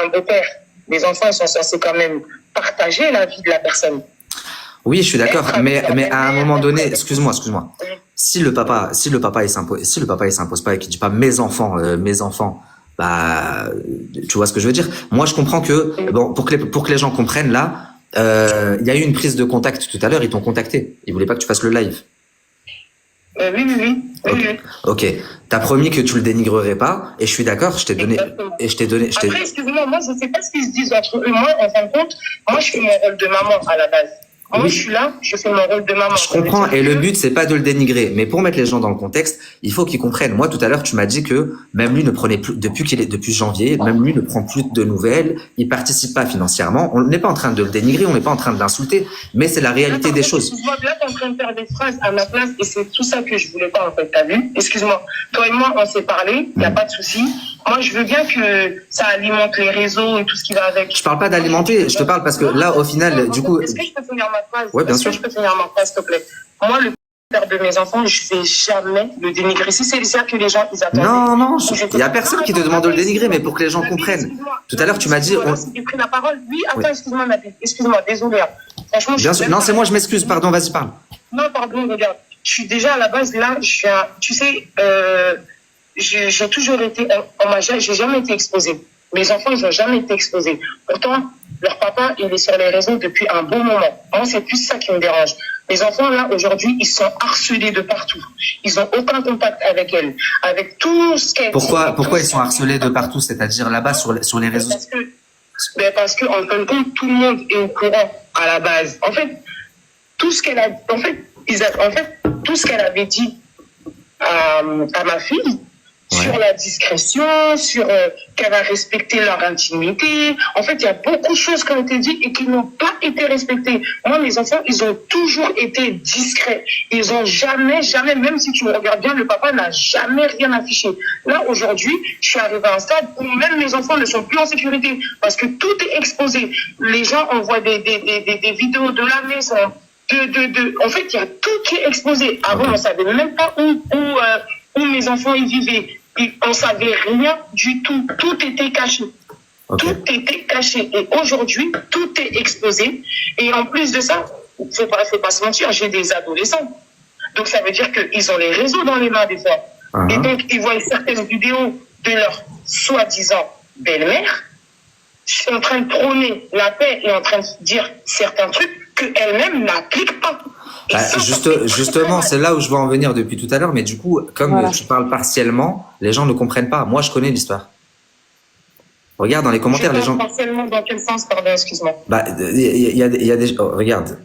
un beau-père, les enfants sont censés quand même partager la vie de la personne. Oui, je suis d'accord, mais à un moment donné, excuse-moi. Si le papa il s'impose pas et qu'il dit pas mes enfants, bah, tu vois ce que je veux dire. Moi, je comprends que bon, pour que les gens comprennent là, il y a eu une prise de contact tout à l'heure. Ils t'ont contacté. Ils voulaient pas que tu fasses le live. Oui. Ok. T'as promis que tu le dénigrerais pas, et je suis d'accord. Je t'ai donné. Après, excuse-moi, moi, je sais pas ce qu'ils se disent entre eux. Moi, en fin de compte, moi, je fais mon rôle de maman à la base. Moi, je suis là, je fais mon rôle de maman. Je comprends, et le but, c'est pas de le dénigrer. Mais pour mettre les gens dans le contexte, il faut qu'ils comprennent. Moi, tout à l'heure, tu m'as dit que même lui ne prenait plus, depuis janvier, même lui ne prend plus de nouvelles, il participe pas financièrement. On n'est pas en train de le dénigrer, on n'est pas en train de l'insulter, mais c'est la réalité des choses. Excuse-moi, là, t'es en train de faire des phrases à ma place, et c'est tout ça que je voulais pas, en fait, t'as vu? Excuse-moi. Toi et moi, on s'est parlé, y a pas de souci. Moi, je veux bien que ça alimente les réseaux et tout ce qui va avec. Je parle pas d'alimenter, je te parle parce que là, au final, du coup. Est-ce que je peux finir ma phrase? Ouais, bien sûr. Est-ce que je peux finir ma phrase, s'il te plaît? Moi, le père de mes enfants, je vais jamais le dénigrer. Si c'est ça que les gens, ils attendent. Non, il y a personne qui te demande de le dénigrer, mais pour que les gens comprennent. Tout à l'heure, tu m'as dit. J'ai pris la parole. Oui, attends, excuse-moi, Nabil. Excuse-moi, désolé. Franchement, bien sûr. Non, c'est moi, je m'excuse. Pardon, vas-y, parle. Non, pardon, regarde. Je suis déjà à la base, là, tu sais, j'ai toujours été, j'ai jamais été exposée. Mes enfants, ils n'ont jamais été exposés. Pourtant, leur papa, il est sur les réseaux depuis un bon moment. Moi, c'est plus ça qui me dérange. Les enfants, là, aujourd'hui, ils sont harcelés de partout. Ils n'ont aucun contact avec elles. Avec tout ce qu'elles Pourquoi ils sont harcelés de partout? C'est-à-dire là-bas, sur les réseaux? Parce que, en fin de compte, tout le monde est au courant à la base. En fait, tout ce qu'elle a, tout ce qu'elle avait dit à ma fille, sur la discrétion, sur qu'elle va respecter leur intimité. En fait, il y a beaucoup de choses qui ont été dites et qui n'ont pas été respectées. Moi, mes enfants, ils ont toujours été discrets. Ils ont jamais, même si tu me regardes bien, le papa n'a jamais rien affiché. Là, aujourd'hui, je suis arrivée à un stade où même mes enfants ne sont plus en sécurité parce que tout est exposé. Les gens envoient des vidéos de la maison. En fait, il y a tout qui est exposé. Avant, on savait même pas où mes enfants y vivaient. Et on savait rien du tout. Tout était caché. Okay. Tout était caché. Et aujourd'hui, tout est exposé. Et en plus de ça, faut pas se mentir, j'ai des adolescents. Donc ça veut dire qu'ils ont les réseaux dans les mains des fois. Et donc, ils voient certaines vidéos de leur soi-disant belle-mère en train de prôner la paix et en train de dire certains trucs qu'elle-même n'applique pas. Bah, justement, c'est là où je veux en venir depuis tout à l'heure, mais du coup, comme tu parles partiellement, les gens ne comprennent pas. Moi, je connais l'histoire. Regarde dans les commentaires, les gens. Partiellement dans quel sens, pardon, excuse-moi. Bah, il y a des. Oh, regarde,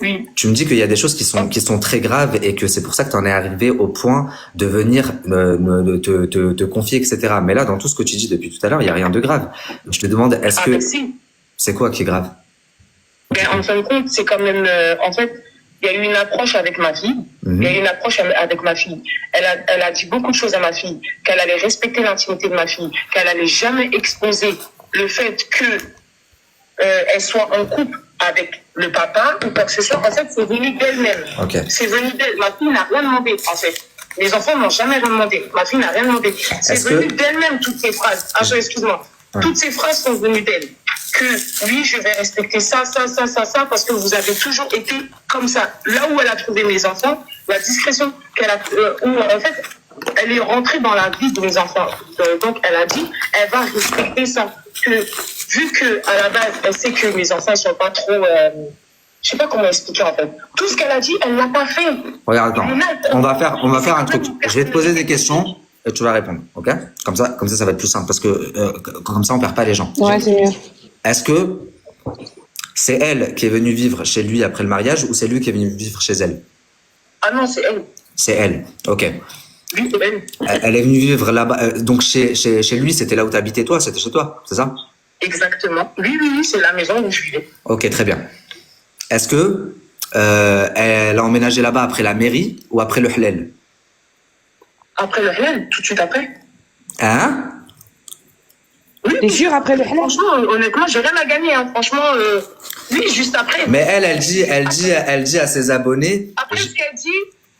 oui. Tu me dis qu'il y a des choses qui sont très graves et que c'est pour ça que tu en es arrivé au point de venir te confier, etc. Mais là, dans tout ce que tu dis depuis tout à l'heure, il y a rien de grave. Je te demande, est-ce que si. C'est quoi qui est grave? Mais en fin de compte, c'est quand même, en fait, il y a eu une approche avec ma fille. Il y a eu une approche avec ma fille. Elle a dit beaucoup de choses à ma fille, qu'elle allait respecter l'intimité de ma fille, qu'elle allait jamais exposer le fait que elle soit en couple avec le papa ou quoi que ce soit. En fait, c'est venu d'elle-même. Okay. C'est venu d'elle. Ma fille n'a rien demandé, en fait. Les enfants n'ont jamais rien demandé. Ma fille n'a rien demandé. C'est venu d'elle-même, toutes ces phrases. Ah, excuse-moi. Toutes ces phrases sont venues d'elle. Que oui, je vais respecter ça, parce que vous avez toujours été comme ça. Là où elle a trouvé mes enfants, la discrétion qu'elle a, où en fait, elle est rentrée dans la vie de mes enfants. Donc, elle a dit, elle va respecter ça. Que, vu que à la base, elle sait que mes enfants sont pas trop, je sais pas comment expliquer en fait. Tout ce qu'elle a dit, elle l'a pas fait. Regarde, attends. On va faire un truc. Je vais te poser des questions et tu vas répondre, ok? Comme ça, ça va être plus simple parce que comme ça, on perd pas les gens. Ouais, c'est mieux. Est-ce que c'est elle qui est venue vivre chez lui après le mariage ou c'est lui qui est venu vivre chez elle? Ah non, c'est elle. C'est elle, ok. Oui, c'est elle. Elle est venue vivre là-bas. Donc chez lui, c'était là où tu habitais toi, c'était chez toi, c'est ça? Exactement. Oui, c'est la maison où je vivais. Ok, très bien. Est-ce que elle a emménagé là-bas après la mairie ou après le halal? Après le halal, tout de suite après. Hein? Oui, t'es sûr après le halal? Franchement, honnêtement, j'ai rien à gagner. Hein. Franchement, oui, juste après. Mais elle dit à ses abonnés. Après ce qu'elle dit,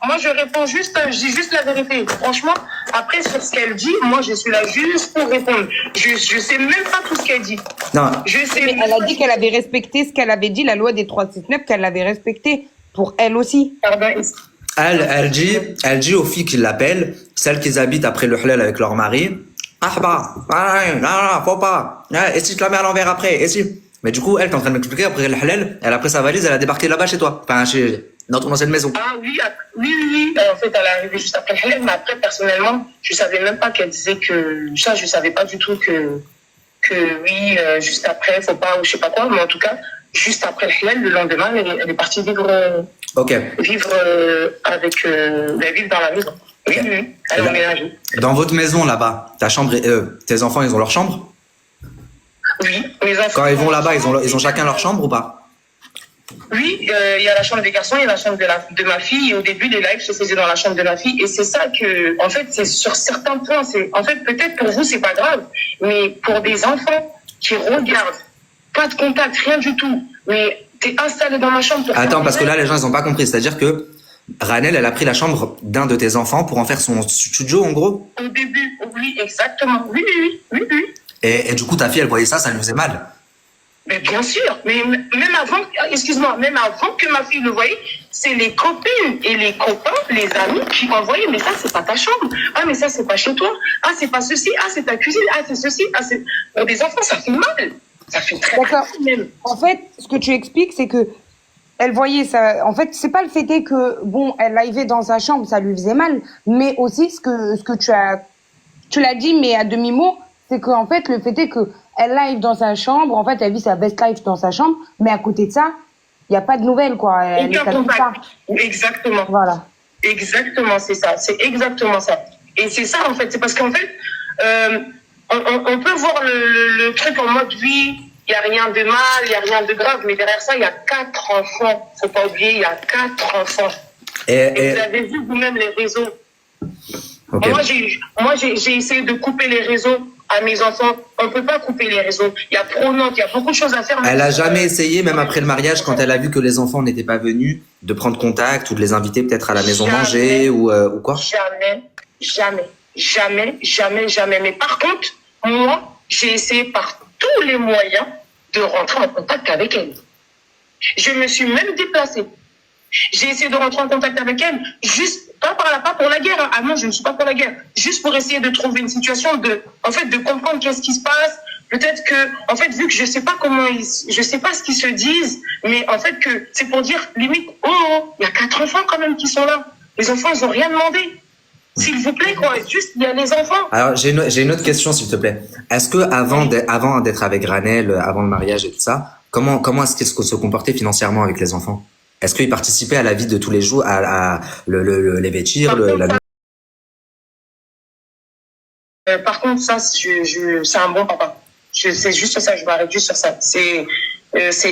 Moi, je réponds juste, je dis juste la vérité. Franchement, après, sur ce qu'elle dit, moi, je suis là juste pour répondre. Je sais même pas tout ce qu'elle dit. Non. Je sais. Mais elle a dit qu'elle avait respecté ce qu'elle avait dit, la loi des 369, qu'elle l'avait respecté pour elle aussi. Pardon. Elle dit aux filles qui l'appellent, celles qui habitent après le halal avec leur mari, ah bah, non, faut pas. Et si tu la mets à l'envers après, et si. Mais du coup, elle est en train de m'expliquer, après le halal, elle a pris sa valise, elle a débarqué là-bas chez toi. Enfin, dans ton ancienne maison. Ah oui, oui. En fait, elle est arrivée juste après le halal, mais après, personnellement, je savais même pas qu'elle disait que ça, je savais pas du tout que oui, juste après, faut pas, ou je sais pas quoi, mais en tout cas, juste après le halal, le lendemain, elle est partie vivre, vivre dans la maison. Oui, elle a emménagé. Dans votre maison là-bas, ta chambre, tes enfants, ils ont leur chambre? Oui, mes enfants. Quand ils vont là-bas, ils ont chacun leur chambre ou pas? Oui, il y a la chambre des garçons, il y a la chambre de ma fille. Et au début, les lives se faisaient dans la chambre de ma fille. Et c'est ça que, en fait, c'est sur certains points, en fait, peut-être pour vous, c'est pas grave. Mais pour des enfants qui regardent, pas de contact, rien du tout. Mais t'es installé dans ma chambre. Attends, parce que là, les gens, ils ont pas compris. C'est-à-dire que Ranel, elle a pris la chambre d'un de tes enfants pour en faire son studio, en gros? Au début, oui, exactement. Oui. Et du coup, ta fille, elle voyait ça, ça lui faisait mal. Mais bien sûr, mais même avant que ma fille le voyait, c'est les copines et les copains, les amis qui envoyaient, mais ça, c'est pas ta chambre. Ah, mais ça, c'est pas chez toi. Ah, c'est pas ceci. Ah, c'est ta cuisine. Ah, c'est ceci. Ah, c'est... Pour des enfants, ça fait mal. Ça fait très mal même. En fait, ce que tu expliques, c'est que elle voyait ça. En fait, c'est pas le fait que, bon, elle arrivait dans sa chambre, ça lui faisait mal, mais aussi ce que tu l'as dit, mais à demi-mot, c'est qu'en fait, le fait est que elle live dans sa chambre, en fait, elle vit sa best life dans sa chambre, mais à côté de ça, il n'y a pas de nouvelles, quoi. Elle est quelque part. Exactement. Voilà. Exactement, c'est ça. C'est exactement ça. Et c'est ça, en fait. C'est parce qu'en fait, on peut voir le truc en mode, oui, il n'y a rien de mal, il n'y a rien de grave, mais derrière ça, il y a 4 enfants. Faut pas oublier, il y a 4 enfants. Et vous avez vu vous-même les réseaux. Okay. Moi, j'ai essayé de couper les réseaux à mes enfants. On peut pas couper les réseaux. Il y a Pronote, il y a beaucoup de choses à faire. Elle a jamais essayé, même après le mariage, quand elle a vu que les enfants n'étaient pas venus, de prendre contact ou de les inviter peut-être à la maison manger ou quoi? Jamais. Mais par contre, moi, j'ai essayé par tous les moyens de rentrer en contact avec elle. Je me suis même déplacée. J'ai essayé de rentrer en contact avec elle, juste pas pour la guerre. Ah non, je ne suis pas pour la guerre. Juste pour essayer de trouver une situation de comprendre qu'est-ce qui se passe. Peut-être que, en fait, vu que je sais pas ce qu'ils se disent, mais en fait que c'est pour dire limite, il y a 4 enfants quand même qui sont là. Les enfants, ils ont rien demandé. S'il vous plaît, quoi. Juste, il y a les enfants. Alors, j'ai une autre question, s'il te plaît. Est-ce que avant d'être avec Ranel, avant le mariage et tout ça, comment est-ce qu'ils se comportaient financièrement avec les enfants? Est-ce qu'ils participaient à la vie de tous les jours, à les vêtir, Par contre, ça, c'est un bon papa. C'est juste ça, je m'arrête juste sur ça. C'est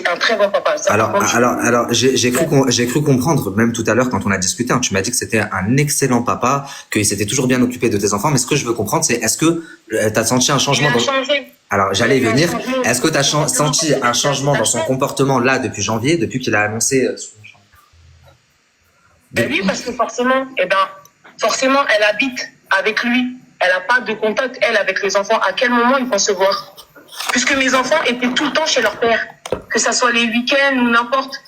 un très bon papa. Ça, alors, j'ai cru comprendre, même tout à l'heure quand on a discuté, tu m'as dit que c'était un excellent papa, qu'il s'était toujours bien occupé de tes enfants, mais ce que je veux comprendre, c'est est-ce que t'as senti un changement Alors, j'allais y venir. Est-ce que t'as senti un changement dans son comportement là depuis janvier, depuis qu'il a annoncé oui, parce que forcément, elle habite avec lui. Elle n'a pas de contact, elle, avec les enfants. À quel moment ils vont se voir? Puisque mes enfants étaient tout le temps chez leur père, que ça soit les week-ends ou n'importe.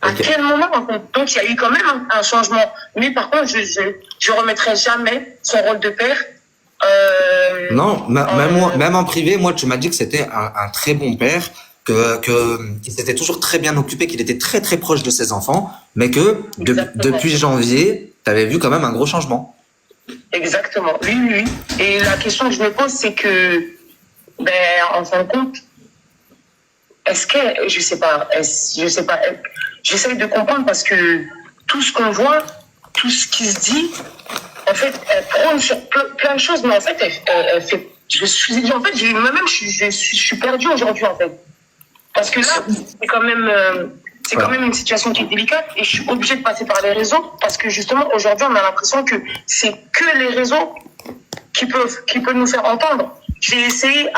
À quel moment, en fait? Donc, il y a eu quand même un changement. Mais par contre, je remettrai jamais son rôle de père. Non, même en privé, moi, tu m'as dit que c'était un très bon père, qu'il s'était toujours très bien occupé, qu'il était très très proche de ses enfants, mais que depuis janvier, tu avais vu quand même un gros changement. Exactement, oui. Et la question que je me pose, c'est que, en fin de compte, est-ce que, je sais pas, j'essaie de comprendre parce que tout ce qu'on voit, tout ce qui se dit, en fait, elle prône sur plein de choses, mais en fait, elle fait, je suis perdue aujourd'hui, en fait. Parce que là, c'est quand même une situation qui est délicate et je suis obligée de passer par les réseaux parce que justement, aujourd'hui, on a l'impression que c'est que les réseaux qui peuvent nous faire entendre. J'ai essayé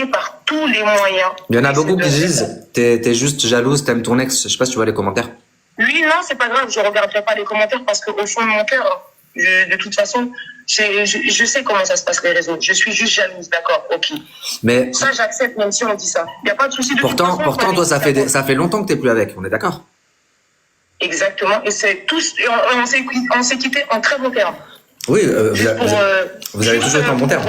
par tous les moyens. Il y en a beaucoup qui disent, t'es juste jalouse, t'aimes ton ex. Je sais pas si tu vois les commentaires. Lui, non, c'est pas grave, je regarderai pas les commentaires parce qu'au fond de mon cœur, de toute façon, je sais comment ça se passe les réseaux. Je suis juste jalouse, d'accord, ok. Mais Ça, j'accepte, même si on dit ça. Il n'y a pas de souci de toute pourtant, façon. toi, ça fait longtemps que t'es plus avec, on est d'accord? Exactement, et c'est tous, on s'est quitté en très bon terme. Oui, vous avez toujours été en bon terme.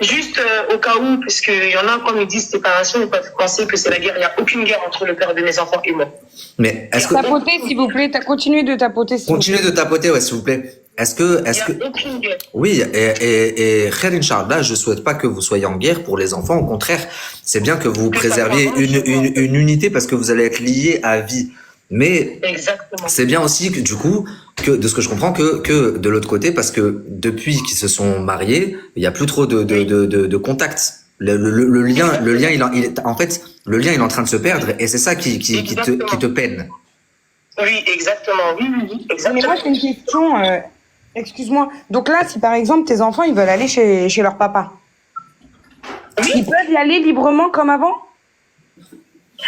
Juste au cas où, parce qu'il y en a, comme ils disent séparation, ils peuvent penser que c'est la guerre. Il n'y a aucune guerre entre le père de mes enfants et moi. Mais est-ce que... Tapoter, s'il vous plaît. Continuez de tapoter, s'il vous plaît. Continuez de tapoter, ouais, s'il vous plaît. Est-ce que... Il n'y a aucune guerre. Oui, et Khair Inch'Allah, je souhaite pas que vous soyez en guerre pour les enfants. Au contraire, c'est bien que vous préserviez une unité parce que vous allez être liés à vie. Mais exactement. C'est bien aussi que du coup, que de ce que je comprends, que de l'autre côté, parce que depuis qu'ils se sont mariés, il y a plus trop de contact. Le lien, en fait, le lien il est en train de se perdre et c'est ça qui te peine. Oui, exactement. Oui, exactement. Mais moi j'ai une question. Excuse-moi. Donc là, si par exemple tes enfants ils veulent aller chez leur papa, ils peuvent y aller librement comme avant?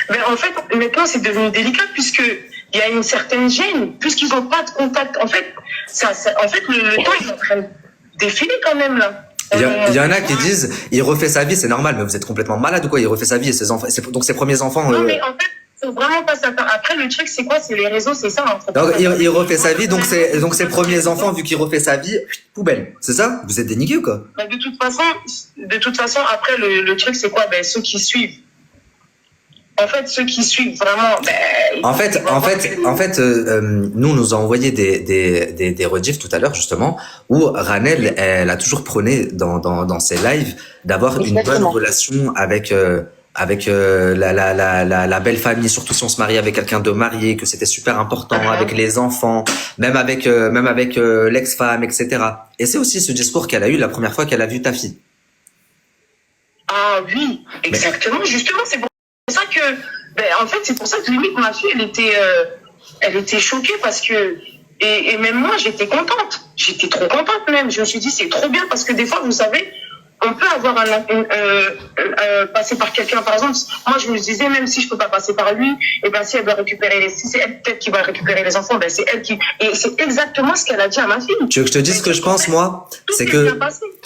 Mais en fait, maintenant, c'est devenu délicat puisqu'il y a une certaine gêne, puisqu'ils n'ont pas de contact. En fait, le temps est en train de défiler quand même, là. Il y en a qui disent, il refait sa vie, c'est normal, mais vous êtes complètement malade ou quoi? Il refait sa vie et ses enfants, donc ses premiers enfants. Non, mais en fait, faut vraiment pas s'attendre. Après, le truc, c'est quoi? C'est les réseaux, c'est ça. Donc, il refait sa vie, donc ses premiers enfants, vu qu'il refait sa vie, poubelle. C'est ça? Vous êtes déniqués ou quoi? Mais de toute façon, après, le truc, c'est quoi? Ben, ceux qui suivent. En fait, ceux qui suivent vraiment, en fait, nous a envoyé des rediffs tout à l'heure justement où Ranel, elle a toujours prôné dans ses lives d'avoir une bonne relation avec la belle famille, surtout si on se marie avec quelqu'un de marié, que c'était super important, avec les enfants, même avec l'ex-femme, etc. Et c'est aussi ce discours qu'elle a eu la première fois qu'elle a vu ta fille. Ah oui, exactement. Justement, c'est pour ça que, en fait, c'est pour ça que limite ma fille, elle était choquée parce que, et même moi, j'étais contente. J'étais trop contente même. Je me suis dit, c'est trop bien parce que des fois, vous savez, on peut avoir passer par quelqu'un, par exemple. Moi, je me disais, même si je peux pas passer par lui, et ben, si elle doit récupérer si c'est elle peut-être qui va récupérer les enfants, ben, c'est elle qui, et c'est exactement ce qu'elle a dit à ma fille. Tu veux que je te dise ce que je pense, moi? C'est que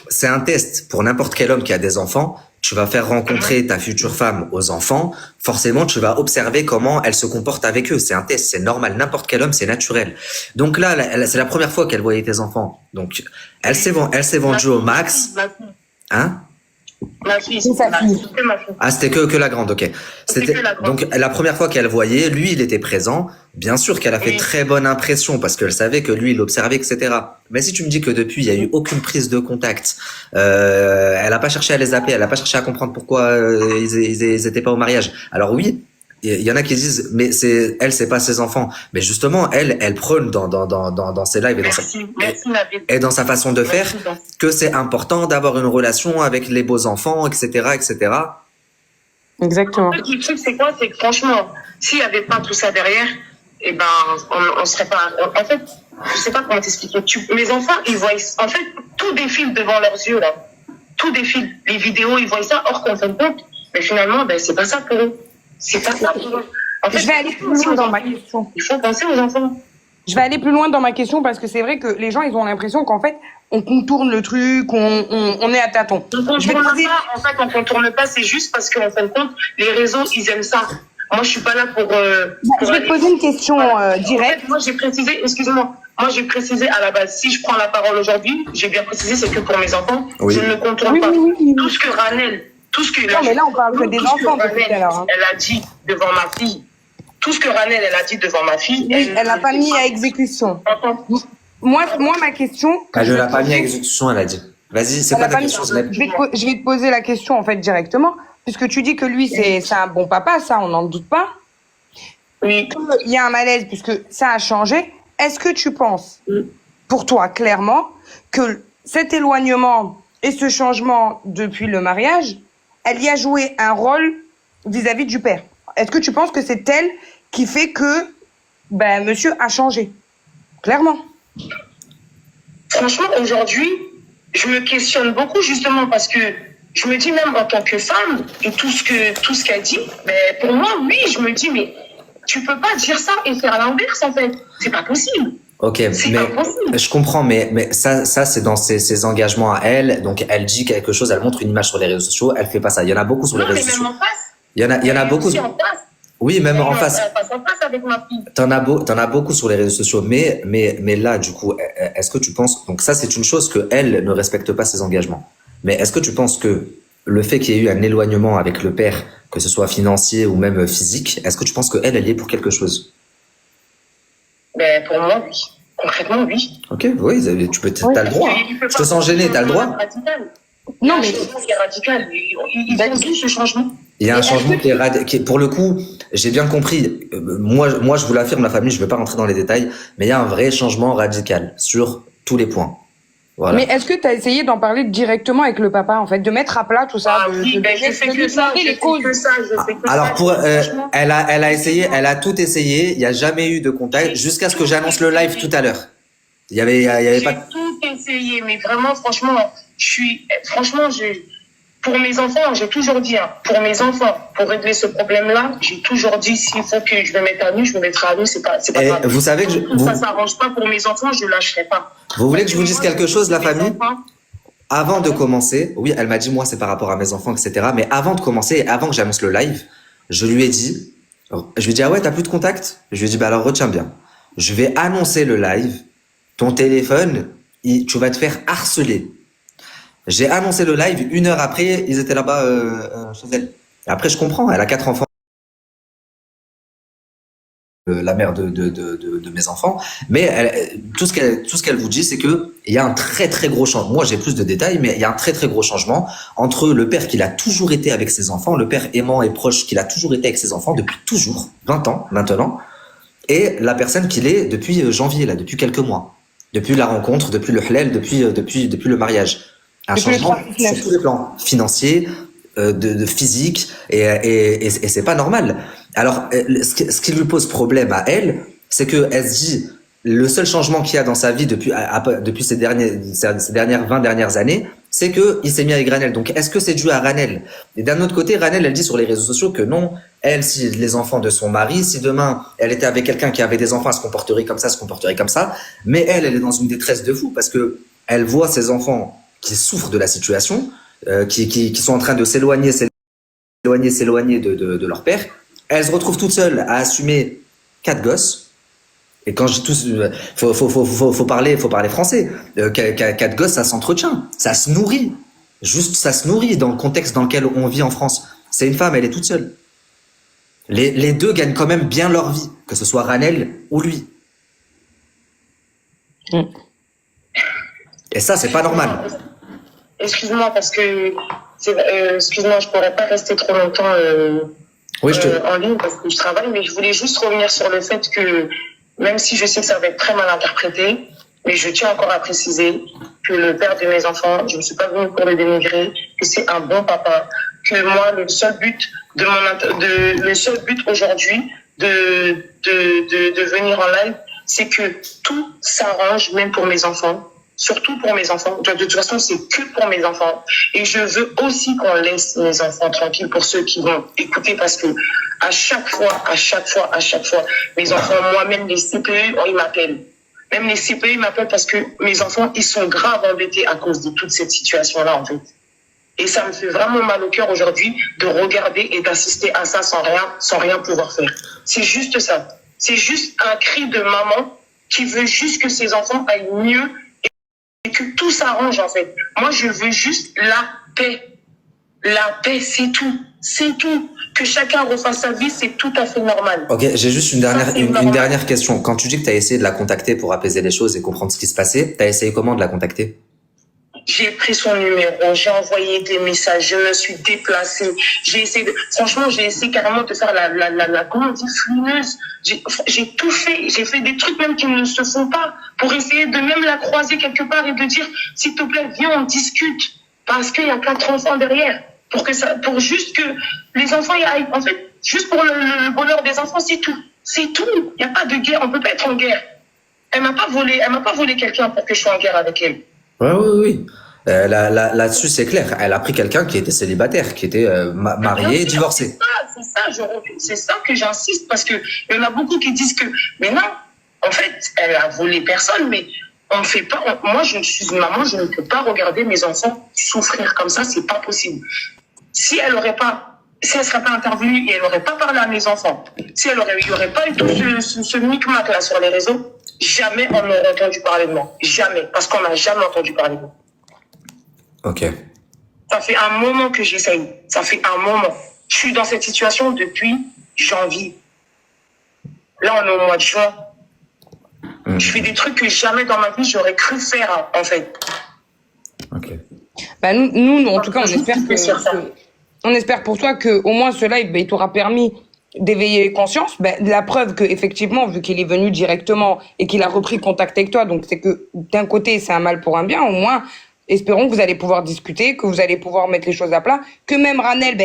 c'est un test pour n'importe quel homme qui a des enfants. Tu vas faire rencontrer ta future femme aux enfants, forcément tu vas observer comment elle se comporte avec eux. C'est un test, c'est normal. N'importe quel homme, c'est naturel. Donc là, c'est la première fois qu'elle voyait tes enfants. Donc elle s'est vendue au max. Hein? Ma fille, c'était ma fille. Ah, c'était que la grande, ok. Donc la première fois qu'elle voyait, lui, il était présent. Bien sûr qu'elle a fait très bonne impression parce qu'elle savait que lui, il observait, etc. Mais si tu me dis que depuis, il y a eu aucune prise de contact, elle a pas cherché à les appeler, elle a pas cherché à comprendre pourquoi ils étaient pas au mariage. Alors oui, il y en a qui disent, mais c'est pas ses enfants. Mais justement, elle prône dans ses lives et dans sa façon de faire que c'est important d'avoir une relation avec les beaux enfants, etc., etc. Exactement. Le truc, c'est quoi? C'est que franchement, s'il y avait pas tout ça derrière, eh ben, on serait pas, en fait, je sais pas comment t'expliquer. Mes enfants, ils voient, en fait, tout défile devant leurs yeux, là. Tout défile. Les vidéos, ils voient ça, hors qu'en fin de compte, mais finalement, c'est pas ça pour eux. C'est pas ça pour eux. En fait, je vais aller plus loin dans ma question. Il faut penser aux enfants. Je vais aller plus loin dans ma question parce que c'est vrai que les gens, ils ont l'impression qu'en fait, on contourne le truc, on est à tâtons. On contourne pas, c'est juste parce qu'en fin de compte, les réseaux, ils aiment ça. Moi, je suis pas là pour... je vais te poser une question directe. En fait, moi, j'ai précisé, excuse-moi, à la base, si je prends la parole aujourd'hui, j'ai bien précisé, c'est que pour mes enfants, je ne contourne pas. Oui. Tout ce que Ranel, non, mais là, on parle que des enfants depuis tout à l'heure. Elle a dit devant ma fille, tout ce que Ranel, elle a dit devant ma fille... elle n'a pas mis à exécution. Moi, ma question... Elle ne l'a pas mis à exécution, elle a dit. Vas-y, c'est pas ta question, je vais te poser la question, en fait, directement. Puisque tu dis que lui, c'est un bon papa, ça, on n'en doute pas. Oui. Il y a un malaise, puisque ça a changé. Est-ce que tu penses, pour toi, clairement, que cet éloignement et ce changement depuis le mariage, elle y a joué un rôle vis-à-vis du père? Est-ce que tu penses que c'est elle qui fait que monsieur a changé? Clairement. Franchement, aujourd'hui, je me questionne beaucoup justement parce que je me dis même en tant que femme et tout ce qu'elle dit, pour moi, oui, je me dis, mais tu peux pas dire ça et faire l'inverse, en fait. C'est pas possible. Ok, C'est mais impossible. je comprends, mais ça c'est dans ses engagements à elle. Donc elle dit quelque chose, elle montre une image sur les réseaux sociaux, elle fait pas ça. Il y en a beaucoup sur les Non, réseaux mais sociaux. même en face. Il y en a beaucoup. Aussi en face. Oui, même en face. En face avec ma fille. T'en as beaucoup sur les réseaux sociaux, mais là, du coup, est-ce que tu penses, donc ça, c'est une chose que elle ne respecte pas ses engagements. Mais est-ce que tu penses que le fait qu'il y ait eu un éloignement avec le père, que ce soit financier ou même physique, est-ce que tu penses qu'elle, elle y est pour quelque chose? Ben, pour moi, oui. Concrètement, oui. Ok, oui, t'as le droit. Hein. Je te sens gêné, t'as le droit. Non, mais C'est radical. Ils ont vu ce changement. Il y a un changement qui est, pour le coup, j'ai bien compris. Moi, je vous l'affirme, la famille, je ne vais pas rentrer dans les détails, mais il y a un vrai changement radical sur tous les points. Voilà. Mais est-ce que tu as essayé d'en parler directement avec le papa, en fait, de mettre à plat tout ça? Oui, ben, je fais que ça. Alors, elle a essayé, elle a tout essayé. Il n'y a jamais eu de contact jusqu'à ce que j'annonce le live tout à l'heure. Il y avait pas. J'ai tout essayé, mais vraiment, franchement, pour mes enfants, j'ai toujours dit, hein, pour mes enfants, pour régler ce problème-là, j'ai toujours dit, s'il faut que je me mette à nu, je me mettrai à nu, c'est pas grave. Vous savez que ça s'arrange pas pour mes enfants, je lâcherai pas. Vous voulez que je vous dise quelque chose, la famille? Avant de commencer, oui, elle m'a dit, moi, c'est par rapport à mes enfants, etc. Mais avant de commencer, avant que j'annonce le live, je lui ai dit, ah ouais, t'as plus de contact? Je lui ai dit, bah alors retiens bien. Je vais annoncer le live. Ton téléphone, tu vas te faire harceler. J'ai annoncé le live, 1 heure après, ils étaient là-bas chez elle. Et après, je comprends, elle a 4 enfants. La mère de mes enfants. Mais tout ce qu'elle vous dit, c'est que il y a un très très gros changement. Moi, j'ai plus de détails, mais il y a un très très gros changement entre le père qui a toujours été avec ses enfants, le père aimant et proche qu'il a toujours été avec ses enfants depuis toujours, 20 ans maintenant, et la personne qu'il est depuis janvier, là, depuis quelques mois. Depuis la rencontre, depuis le halal, depuis le mariage. Un changement sur tous les plans, financier, de physique, et c'est pas normal. Alors, ce qui lui pose problème à elle, c'est que elle se dit, le seul changement qu'il y a dans sa vie depuis ces dernières 20 dernières années, c'est que il s'est mis avec Ranel. Donc, est-ce que c'est dû à Ranel? Et d'un autre côté, Ranel, elle dit sur les réseaux sociaux que non, elle, si les enfants de son mari, si demain elle était avec quelqu'un qui avait des enfants, elle se comporterait comme ça, se comporterait comme ça. Mais elle est dans une détresse de fou parce que elle voit ses enfants qui souffrent de la situation, qui sont en train de s'éloigner de leur père. Elle se retrouve toute seule à assumer 4 gosses. Et quand je dis tous, faut parler français. 4 gosses, ça s'entretient, ça se nourrit. Juste, ça se nourrit dans le contexte dans lequel on vit en France. C'est une femme, elle est toute seule. Les deux gagnent quand même bien leur vie, que ce soit Ranel ou lui. Et ça, c'est pas normal. Excuse-moi, parce que excuse-moi, je pourrais pas rester trop longtemps en ligne parce que je travaille, mais je voulais juste revenir sur le fait que même si je sais que ça va être très mal interprété, mais je tiens encore à préciser que le père de mes enfants, je ne suis pas venue pour le dénigrer, que c'est un bon papa, que moi, le seul but aujourd'hui de venir en live, c'est que tout s'arrange, même pour mes enfants. Surtout pour mes enfants. De toute façon, c'est que pour mes enfants. Et je veux aussi qu'on laisse mes enfants tranquilles pour ceux qui vont écouter parce que à chaque fois, mes enfants, moi-même les CPE, ils m'appellent. Même les CPE, ils m'appellent parce que mes enfants, ils sont grave embêtés à cause de toute cette situation-là, en fait. Et ça me fait vraiment mal au cœur aujourd'hui de regarder et d'assister à ça sans rien pouvoir faire. C'est juste ça. C'est juste un cri de maman qui veut juste que ses enfants aillent mieux et que tout s'arrange, en fait. Moi, je veux juste la paix. La paix, c'est tout. C'est tout. Que chacun refasse sa vie, c'est tout à fait normal. Ok, j'ai juste une dernière question. Quand tu dis que tu as essayé de la contacter pour apaiser les choses et comprendre ce qui se passait, tu as essayé comment de la contacter? J'ai pris son numéro, j'ai envoyé des messages, je me suis déplacée. Franchement, j'ai essayé carrément de faire comment on dit, fluineuse. J'ai tout fait. J'ai fait des trucs même qui ne se font pas pour essayer de même la croiser quelque part et de dire, s'il te plaît, viens, on discute. Parce qu'il y a 4 enfants derrière. Pour juste que les enfants y aillent. En fait, juste pour le bonheur des enfants, c'est tout. C'est tout. Il n'y a pas de guerre. On peut pas être en guerre. Elle m'a pas volé quelqu'un pour que je sois en guerre avec elle. Oui. Là-dessus, c'est clair. Elle a pris quelqu'un qui était célibataire, qui était marié, divorcé. C'est ça que j'insiste parce que il y en a beaucoup qui disent que, mais non, en fait, elle a volé personne, mais on fait pas. Moi, je suis une maman, je ne peux pas regarder mes enfants souffrir comme ça, c'est pas possible. Si elle serait pas intervenue et elle n'aurait pas parlé à mes enfants, il y aurait pas eu tout ce micmac là sur les réseaux, jamais on n'aurait entendu parler de moi. Jamais. Parce qu'on n'a jamais entendu parler de moi. Ok. Ça fait un moment que j'essaye. Ça fait un moment. Je suis dans cette situation depuis janvier. Là, on est au mois de juin. Je fais des trucs que jamais dans ma vie j'aurais cru faire, en fait. Ok. Bah nous, en tout cas, on espère pour toi que au moins ce live, il t'aura permis d'éveiller les consciences. La preuve que effectivement, vu qu'il est venu directement et qu'il a repris contact avec toi, donc c'est que d'un côté c'est un mal pour un bien. Au moins, espérons que vous allez pouvoir discuter, que vous allez pouvoir mettre les choses à plat, que même Ranel,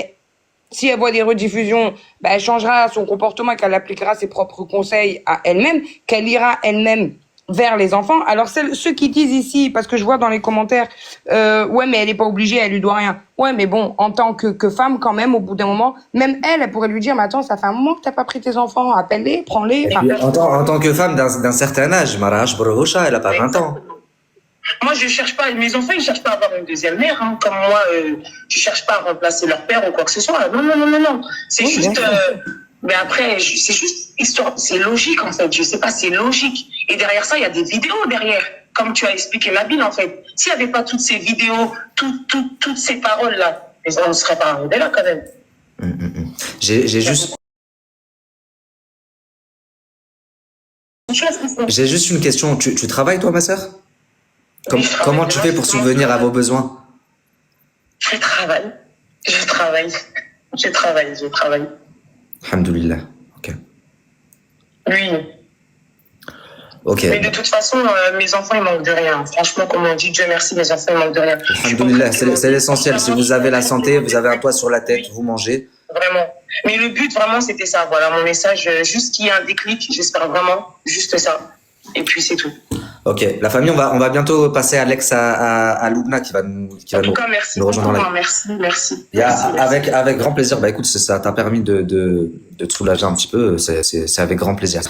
si elle voit des rediffusions, elle changera son comportement et qu'elle appliquera ses propres conseils à elle-même, qu'elle ira elle-même vers les enfants. Alors ceux qui disent ici, parce que je vois dans les commentaires, ouais mais elle est pas obligée, elle lui doit rien. Ouais mais bon, en tant que femme quand même, au bout d'un moment, même elle pourrait lui dire, mais attends, ça fait un moment que t'as pas pris tes enfants, appelle-les, prends-les. Et puis, en tant que femme d'un certain âge, Marash Borocha, elle a pas 20 ans. Moi, je cherche pas, mes enfants, ils cherchent pas à avoir une deuxième mère, hein. Comme moi, je cherche pas à remplacer leur père ou quoi que ce soit. Non. C'est juste, mais après, c'est juste histoire, c'est logique, en fait. Je sais pas, c'est logique. Et derrière ça, il y a des vidéos derrière. Comme tu as expliqué, Nabil, en fait. S'il y avait pas toutes ces vidéos, toutes ces paroles-là, on ne serait pas arrivé là, quand même. J'ai juste une question. Tu travailles, toi, ma sœur? Comment tu fais pour subvenir à vos besoins? Je travaille. Alhamdoulilah. Ok. Oui. Ok. Mais de toute façon, mes enfants, ils manquent de rien. Franchement, comme on dit, Dieu merci, mes enfants, ils manquent de rien. Alhamdoulilah, c'est l'essentiel. Si vous avez la santé, vous avez un toit sur la tête, vous mangez. Vraiment. Mais le but, vraiment, c'était ça. Voilà, mon message, juste qu'il y ait un déclic, j'espère vraiment, juste ça. Et puis, c'est tout. Ok, la famille, on va bientôt passer Alex à Loubna qui va nous nous rejoindre dans la. Merci. Avec grand plaisir. Écoute, ça t'a permis de te soulager un petit peu. C'est avec grand plaisir.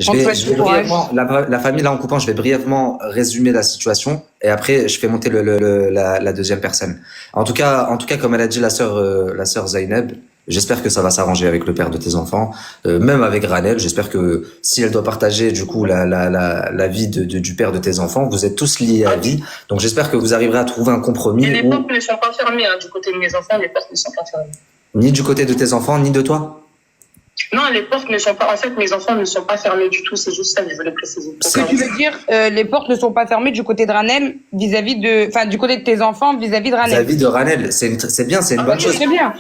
Je vais brièvement, la famille là en coupant, je vais brièvement résumer la situation et après je fais monter la deuxième personne. En tout cas, comme elle a dit la sœur Zainab, j'espère que ça va s'arranger avec le père de tes enfants, même avec Ranel. J'espère que si elle doit partager du coup la vie du père de tes enfants, vous êtes tous liés à vie. Donc j'espère que vous arriverez à trouver un compromis. Et les portes ne sont pas fermées du côté de mes enfants. Les portes ne sont pas fermées. Ni du côté de tes enfants, ni de toi. Non, les portes ne sont pas. En fait, mes enfants ne sont pas fermés du tout. C'est juste ça que je voulais préciser. Ce que tu veux dire, les portes ne sont pas fermées du côté de Ranel du côté de tes enfants vis-à-vis de Ranel. Vis-à-vis de Ranel, c'est bien, c'est une bonne chose. C'est bien.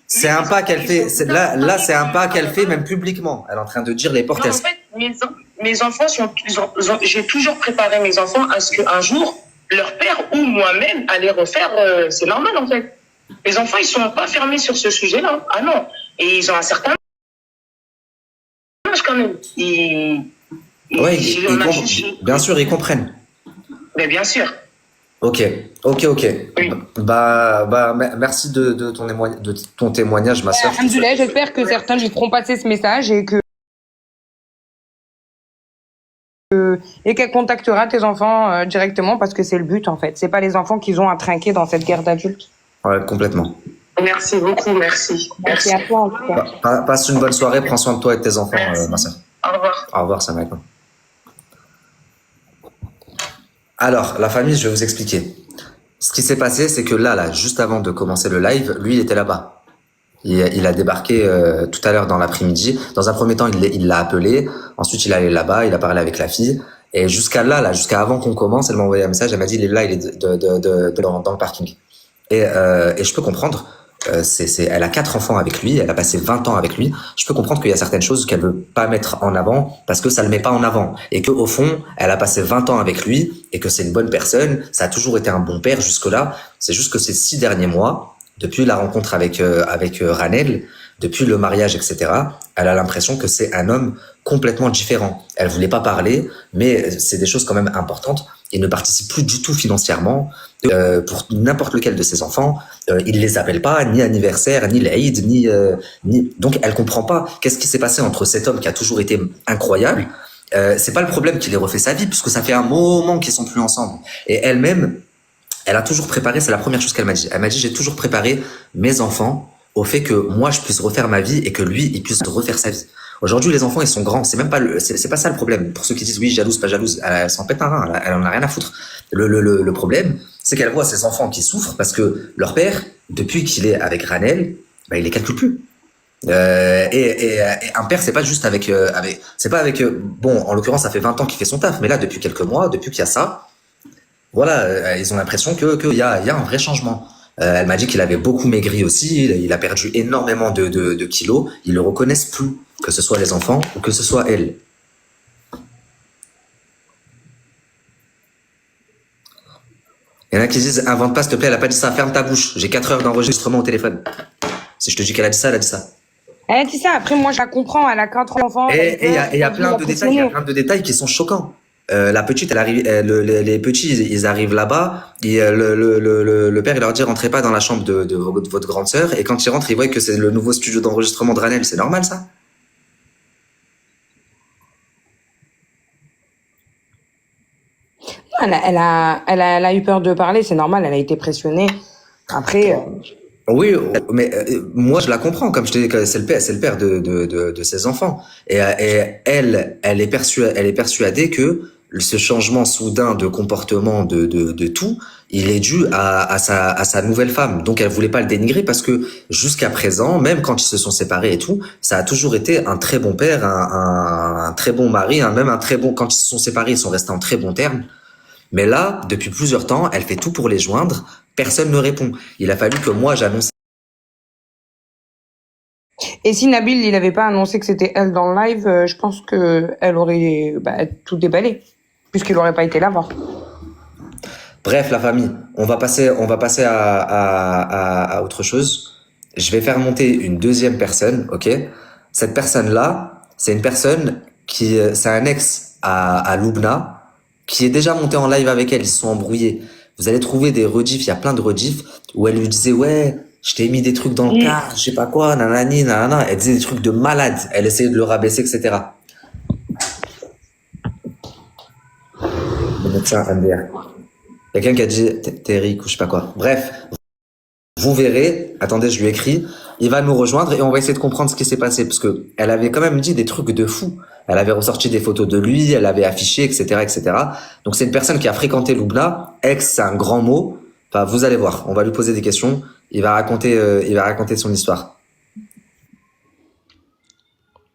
C'est un pas qu'elle fait. Là, c'est un pas qu'elle fait même publiquement. Elle est en train de dire les portes. Non, en fait, mes enfants j'ai toujours préparé mes enfants à ce qu'un jour leur père ou moi-même allait refaire. C'est normal en fait. Les enfants, ils sont pas fermés sur ce sujet-là. Ah non. Et ils ont un certain âge quand même. Bien sûr, ils comprennent. Mais bien sûr. Ok. Oui. Merci de ton témoignage, ma sœur. Alhamdoulilah, j'espère que certains lui feront passer ce message et qu'elle contactera tes enfants directement parce que c'est le but en fait. C'est pas les enfants qu'ils ont à trinquer dans cette guerre d'adultes. Ouais, complètement. Merci beaucoup, merci. Merci à toi en tout cas. Passe une bonne soirée, prends soin de toi et de tes enfants, ma sœur. Au revoir. Au revoir, salam alaikum. Alors, la famille, je vais vous expliquer. Ce qui s'est passé, c'est que là, juste avant de commencer le live, lui, il était là-bas. Il a débarqué tout à l'heure dans l'après-midi. Dans un premier temps, il l'a appelé. Ensuite, il est allé là-bas, il a parlé avec la fille. Et jusqu'à avant qu'on commence, elle m'a envoyé un message. Elle m'a dit, il est dans le parking. Et je peux comprendre. Elle a 4 enfants avec lui, elle a passé 20 ans avec lui. Je peux comprendre qu'il y a certaines choses qu'elle veut pas mettre en avant parce que ça le met pas en avant et que au fond, elle a passé 20 ans avec lui et que c'est une bonne personne. Ça a toujours été un bon père jusque-là. C'est juste que ces 6 derniers mois, depuis la rencontre avec Ranel, depuis le mariage, etc., elle a l'impression que c'est un homme complètement différent. Elle voulait pas parler, mais c'est des choses quand même importantes. il ne participe plus du tout financièrement pour n'importe lequel de ses enfants. Il les appelle pas, ni anniversaire, ni l'Aïd, ni... Donc elle comprend pas qu'est-ce qui s'est passé entre cet homme qui a toujours été incroyable. C'est pas le problème qu'il ait refait sa vie, puisque ça fait un moment qu'ils sont plus ensemble. Et elle-même, elle a toujours préparé, c'est la première chose qu'elle m'a dit. Elle m'a dit, j'ai toujours préparé mes enfants au fait que moi, je puisse refaire ma vie et que lui, il puisse refaire sa vie. Aujourd'hui, les enfants, ils sont grands. C'est même pas c'est pas ça le problème. Pour ceux qui disent, oui, jalouse, pas jalouse, elle s'en pète un rein. Elle en a rien à foutre. Le problème, c'est qu'elle voit ses enfants qui souffrent parce que leur père, depuis qu'il est avec Ranel, bah, il les calcule plus. Et un père, c'est pas juste c'est pas avec, bon, en l'occurrence, ça fait 20 ans qu'il fait son taf, mais là, depuis quelques mois, depuis qu'il y a ça, voilà, ils ont l'impression qu'il y a un vrai changement. Elle m'a dit qu'il avait beaucoup maigri aussi, il a perdu énormément de kilos, ils le reconnaissent plus, que ce soit les enfants ou que ce soit elle. Il y en a qui disent, invente pas s'il te plaît, elle a pas dit ça, ferme ta bouche, j'ai 4 heures d'enregistrement au téléphone. Si je te dis qu'elle a dit ça, elle a dit ça. Elle a dit ça, après moi je la comprends, elle a 4 enfants. Et il y a plein de détails qui sont choquants. La petite, elle arrive, les petits, ils arrivent là-bas, et le père, il leur dit, rentrez pas dans la chambre de votre grande sœur, et quand ils rentrent, ils voient que c'est le nouveau studio d'enregistrement de Ranel. C'est normal, ça? Elle a eu peur de parler, c'est normal, elle a été pressionnée. Après, Oui, mais moi je la comprends, comme je t'ai dit, que c'est le père de ses enfants, et elle est persuadée que ce changement soudain de comportement de tout, il est dû à sa nouvelle femme. Donc elle voulait pas le dénigrer parce que jusqu'à présent, même quand ils se sont séparés et tout, ça a toujours été un très bon père, un très bon mari, même un très bon. Quand ils se sont séparés, ils sont restés en très bons termes. Mais là, depuis plusieurs temps, elle fait tout pour les joindre. Personne ne répond. Il a fallu que moi j'annonce. et si Nabil il avait pas annoncé que c'était elle dans le live, je pense que elle aurait tout déballé, puisqu'il aurait pas été là voir. Bref, la famille, on va passer à autre chose. Je vais faire monter une deuxième personne, ok? Cette personne-là, c'est une personne c'est un ex à Loubna, qui est déjà monté en live avec elle. Ils se sont embrouillés. Vous allez trouver des rediffs, il y a plein de rediffs où elle lui disait, ouais, je t'ai mis des trucs dans le cas, je sais pas quoi, nanani, nanana. Elle disait des trucs de malade. Elle essayait de le rabaisser, etc. Le médecin MDR. Quelqu'un qui a dit t'es riche ou je sais pas quoi. Bref, vous verrez. Attendez, je lui écris. Il va nous rejoindre et on va essayer de comprendre ce qui s'est passé parce que elle avait quand même dit des trucs de fou. Elle avait ressorti des photos de lui, elle avait affiché, etc., etc. Donc c'est une personne qui a fréquenté Loubna. Ex, c'est un grand mot. Enfin, vous allez voir. On va lui poser des questions. Il va raconter son histoire.